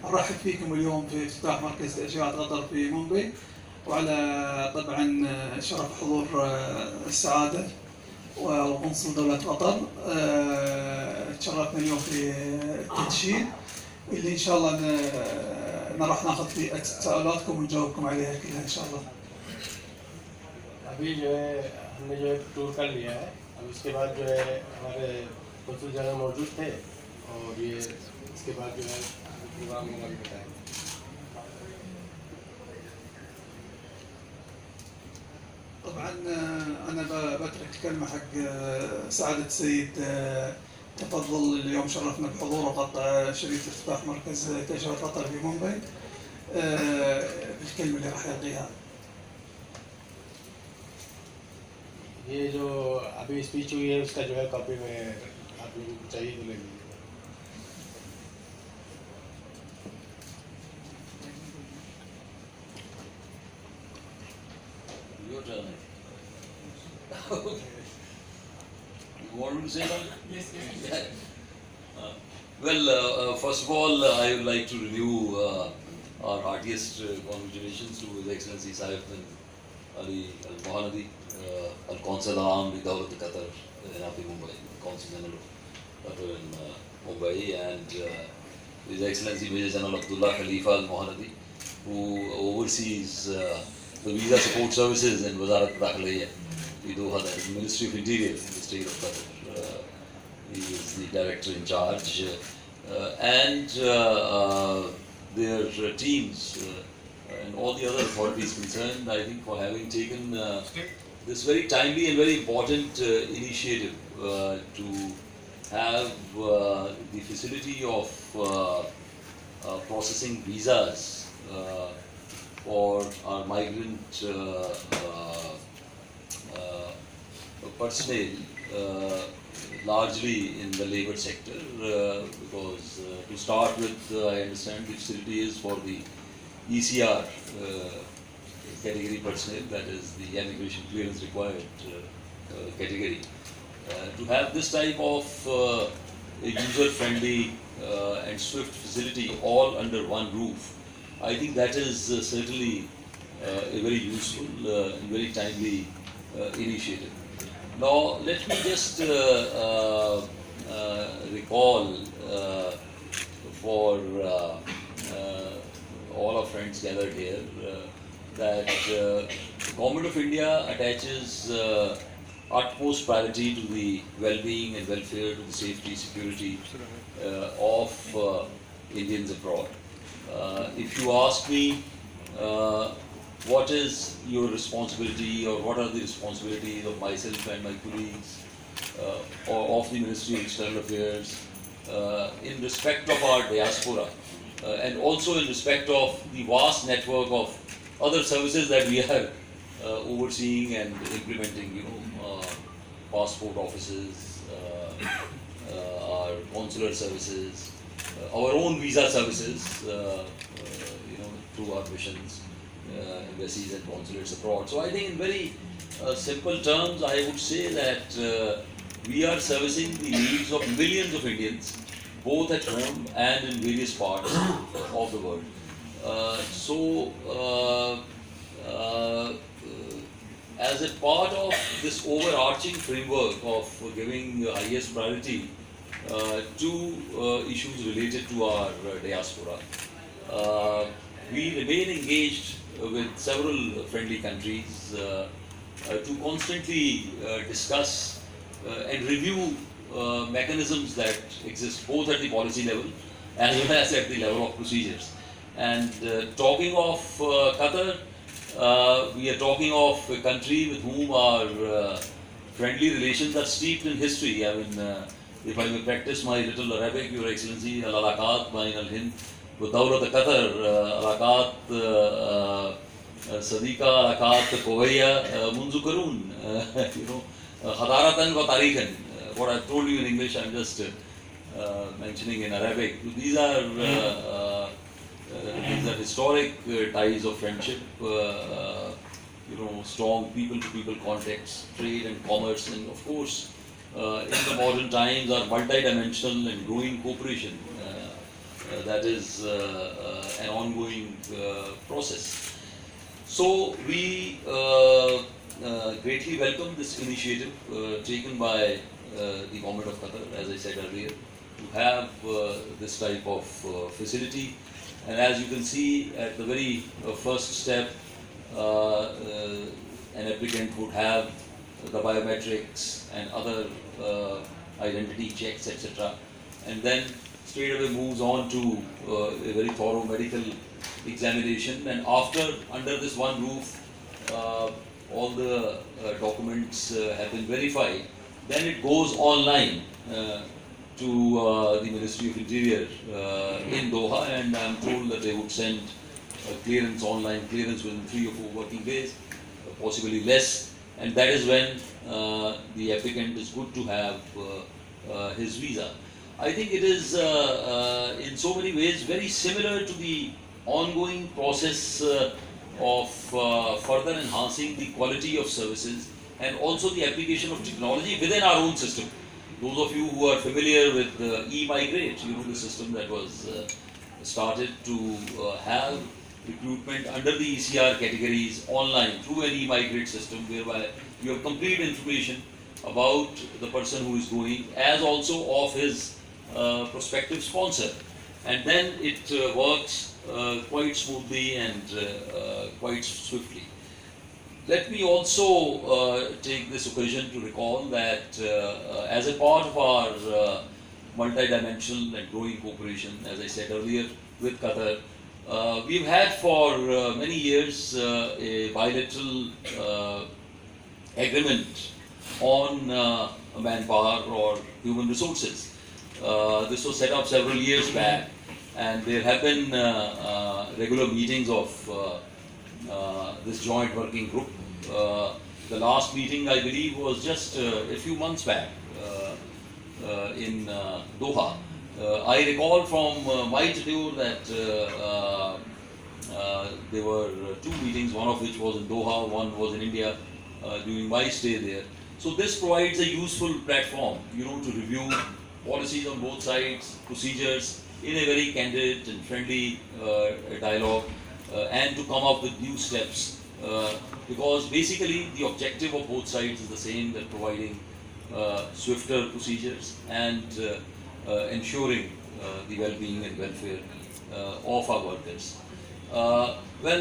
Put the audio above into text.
نرحب فيكم اليوم في افتتاح مركز تأشيرات قطر في مومباي، وعلى طبعا شرف حضور السعادة وقنصل دولة قطر. تشرفنا اليوم في التدشين اللي إن شاء الله راح ناخذ فيه تساؤلاتكم ونجاوبكم عليها كلها إن شاء الله. अभी जो है हमने जो है टूर कर लिया है, अब इसके बाद जो है हमारे कंसुल जनरल मौजूद थे और ये इसके बाद जो है प्रोग्राम होगा भी बताएंगे. طبعا أنا بترك الكلمة حق سعادة السيد تفضل اليوم شرفنا بحضور وقطع شريط افتتاح مركز تأشيرات قطر في مومباي بالكلمة اللي راح يلقيها. ये जो अभी स्पीच हुई है उसका जो है कॉपी में आप लोगों को चाहिए तो ले लीजिए. Your turn. You want me to say something? Yes. Well, first of all, I would like to renew our heartiest congratulations to His Excellency Saif bin Ali Al Mohanadi, Al Consul Aam di Dawlat Qatar in Mumbai, Consul General of Qatar in Mumbai, and His Excellency Major General Abdullah Khalifa Al Mohanadi, who oversees the visa support services in Wazarat Dakhiliya, Doha, that is Ministry of Interior in the state of Qatar. He is the director in charge, and their teams and all the other authorities concerned, I think, for having taken this very timely and very important initiative to have the facility of processing visas for our migrant personnel, largely in the labour sector, because to start with, I understand the facility is for the ECR category personnel, that is the immigration clearance required category. To have this type of user-friendly and swift facility all under one roof, I think that is certainly a very useful and very timely initiative. Now, let me just recall for all our friends gathered here that the Government of India attaches utmost priority to the well-being and welfare, to the safety, security of Indians abroad. If you ask me what is your responsibility or what are the responsibilities of myself and my colleagues or of the Ministry of External Affairs in respect of our diaspora and also in respect of the vast network of other services that we are overseeing and implementing, passport offices, our consular services, our own visa services, through our missions, embassies and consulates abroad. So I think in very simple terms, I would say that we are servicing the needs of millions of Indians, both at home and in various parts of the world. As a part of this overarching framework of giving highest priority to issues related to our diaspora, we remain engaged with several friendly countries to constantly discuss and review mechanisms that exist both at the policy level as well as at the level of procedures. And talking of Qatar, we are talking of a country with whom our friendly relations are steeped in history. I mean, if I may practice my little Arabic, Your Excellency, al-alaqat bain al-Hind ودولة قطر علاقات صديقة علاقات قوية منذ قرون حضارة وتاريخا. What I've told you in English, I'm just mentioning in Arabic. These are historic ties of friendship, strong people-to-people contacts, trade and commerce, and of course, in the modern times, our multi-dimensional and growing cooperation that is an ongoing process. So we greatly welcome this initiative taken by the government of Qatar, as I said earlier, to have this type of facility. And as you can see, at the very first step, an applicant would have the biometrics and other identity checks, etc. And then straight away moves on to a very thorough medical examination. And after, under this one roof, all the documents have been verified. Then it goes online to the Ministry of Interior in Doha, and I'm told that they would send clearance, online clearance within 3 or 4 working days, possibly less, and that is when the applicant is good to have his visa. I think it is in so many ways very similar to the ongoing process of further enhancing the quality of services and also the application of technology within our own system. Those of you who are familiar with e-migrate, you know the system that was started to have recruitment under the ECR categories online through an e-migrate system, whereby you have complete information about the person who is going, as also of his prospective sponsor, and then it works quite smoothly and quite swiftly. Let me also take this occasion to recall that as a part of our multi-dimensional and growing cooperation, as I said earlier, with Qatar, we've had for many years a bilateral agreement on manpower or human resources. This was set up several years back, and there have been regular meetings of this joint working group. The last meeting, I believe, was just a few months back in Doha. I recall from my tenure that there were 2 meetings, one of which was in Doha, one was in India during my stay there. So this provides a useful platform, you know, to review policies on both sides, procedures in a very candid and friendly dialogue, and to come up with new steps, because basically the objective of both sides is the same, that providing swifter procedures and ensuring the well-being and welfare of our workers.